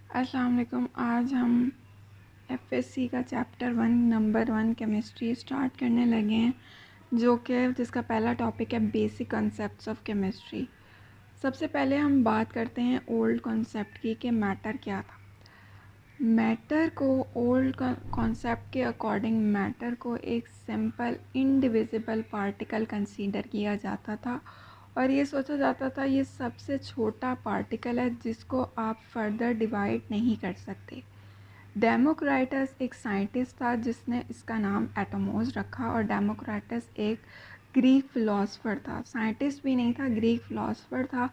अस्सलाम वालेकुम। आज हम एफएससी का चैप्टर 1 नंबर 1 केमिस्ट्री स्टार्ट करने लगे हैं, जो कि जिसका पहला टॉपिक है बेसिक कॉन्सेप्ट्स ऑफ केमिस्ट्री। सबसे पहले हम बात करते हैं ओल्ड कॉन्सेप्ट की कि मैटर क्या था। मैटर को ओल्ड कॉन्सेप्ट के अकॉर्डिंग मैटर को एक सिंपल इनडिविजिबल पार्टिकल कंसीडर किया जाता था और ये सोचा जाता था ये सबसे छोटा पार्टिकल है जिसको आप फर्दर डिवाइड नहीं कर सकते। डेमोक्राइटस एक साइंटिस्ट था जिसने इसका नाम एटोमोस रखा और डेमोक्राइटस एक ग्रीक फ़िलासफ़र था, साइंटिस्ट भी नहीं था, ग्रीक फ़िलासफ़र था।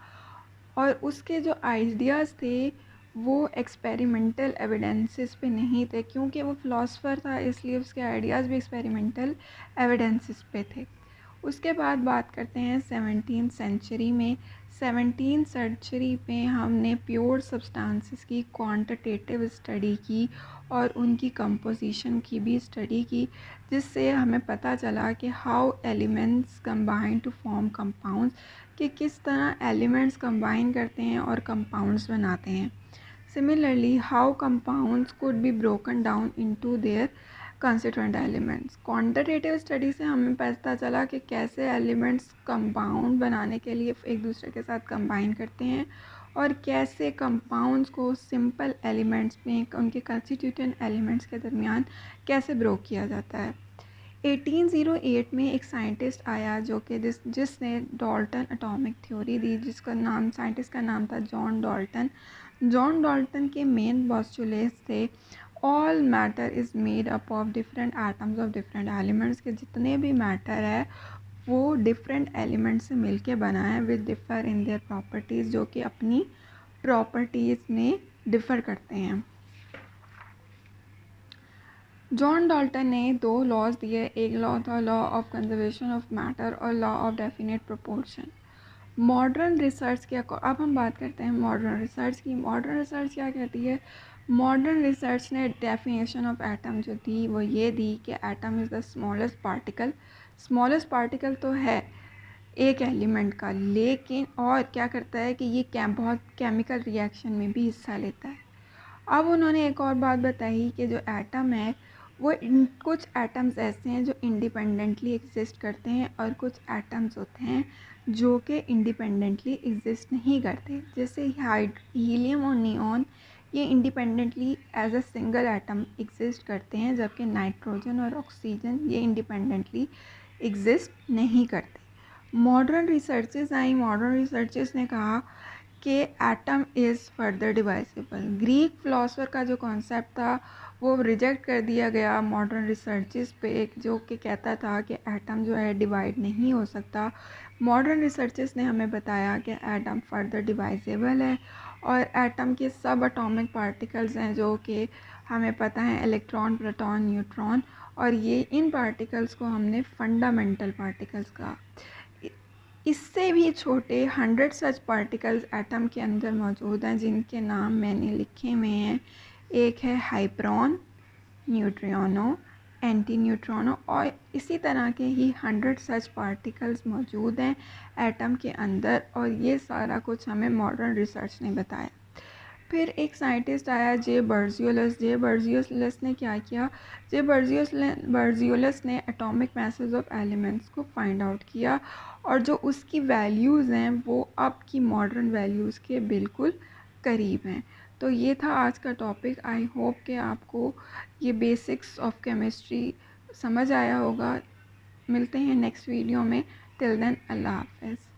और उसके जो आइडियाज़ थे वो एक्सपेरिमेंटल एविडेंसेस पे नहीं थे, क्योंकि वो फ़िलासफ़र था इसलिए उसके आइडियाज़ भी एक्सपेरिमेंटल एविडेंसेस पे थे। उसके बाद बात करते हैं 17th सेंचुरी में। 17th सेंचुरी में हमने प्योर सब्सटेंसेस की क्वांटिटेटिव स्टडी की और उनकी कंपोजिशन की भी स्टडी की, जिससे हमें पता चला कि how elements combine to form compounds, कि किस तरह एलिमेंट्स कंबाइन करते हैं और कंपाउंड्स बनाते हैं। Similarly how compounds could be broken down into their constituent elements. Quantitative study से हमें पता चला कि कैसे एलिमेंट्स कंपाउंड बनाने के लिए एक दूसरे के साथ कंबाइन करते हैं और कैसे कंपाउंड्स को सिंपल एलिमेंट्स में उनके कंस्टिट्यूएंट एलिमेंट्स के दरमियान कैसे ब्रोक किया जाता है। 1808 में एक साइंटिस्ट आया जो कि जिसने डाल्टन एटॉमिक थ्योरी दी, जिसका नाम साइंटिस्ट का नाम था जॉन डाल्टन। जॉन डाल्टन के मेन पोस्टुलेट्स थे all matter is made up of different atoms of different elements, के जितने भी मैटर है वो डिफरेंट एलिमेंट्स से मिलके बना है with differ in their properties, जो कि अपनी प्रॉपर्टीज़ में डिफ़र करते हैं। जॉन डाल्टन ने दो लॉज दिए, एक लॉ था law of conservation of matter और law of definite proportion. Modern research के अब हम बात करते हैं मॉडर्न रिसर्च की। मॉडर्न रिसर्च क्या कहती है? मॉडर्न रिसर्च ने डेफिनेशन ऑफ एटम जो दी वो ये दी कि atom is the smallest particle. Smallest particle तो है एक एलिमेंट का, लेकिन और क्या करता है कि ये बहुत केमिकल रिएक्शन में भी हिस्सा लेता है। अब उन्होंने एक और बात बताई कि जो एटम है वो कुछ एटम्स ऐसे हैं जो इंडिपेंडेंटली एग्जिस्ट करते हैं और कुछ एटम्स होते हैं जो कि इंडिपेंडेंटली एग्जिस्ट नहीं करते, जैसे हीलियम और नियॉन, ये independently as a single atom exist करते हैं, जबकि नाइट्रोजन और ऑक्सीजन ये इंडिपेंडेंटली एग्जिस्ट नहीं करते। मॉडर्न रिसर्चेस आई, मॉडर्न रिसर्चेस ने कहा कि atom is further divisible. Greek philosopher का जो कॉन्सेप्ट था वो रिजेक्ट कर दिया गया मॉडर्न रिसर्चेस पे, जो कि कहता था कि एटम जो है डिवाइड नहीं हो सकता। मॉडर्न रिसर्चेस ने हमें बताया कि एटम फर्दर डिवाइसेबल है और एटम के सब एटॉमिक पार्टिकल्स हैं जो कि हमें पता है इलेक्ट्रॉन, प्रोटॉन, न्यूट्रॉन, और ये इन पार्टिकल्स को हमने फंडामेंटल पार्टिकल्स कहा। इससे भी छोटे 100 सच पार्टिकल्स एटम के अंदर मौजूद हैं जिनके नाम मैंने लिखे हुए हैं। एक है हाइप्रोन, न्यूट्रिनो, एंटी न्यूट्रिनो, और इसी तरह के ही 100 सच पार्टिकल्स मौजूद हैं एटम के अंदर, और ये सारा कुछ हमें मॉडर्न रिसर्च ने बताया। फिर एक साइंटिस्ट आया जे बर्जियोलस। जे बर्जियोलस ने क्या किया? जे बर्जियोलस ने एटॉमिक मैसेज ऑफ एलिमेंट्स को फाइंड आउट किया और जो उसकी वैल्यूज़ हैं वो अब की मॉडर्न वैल्यूज़ के बिल्कुल करीब हैं। तो ये था आज का टॉपिक। आई होप कि आपको ये बेसिक्स ऑफ केमिस्ट्री समझ आया होगा। मिलते हैं नेक्स्ट वीडियो में। टिल देन अल्लाह हाफ़िज़।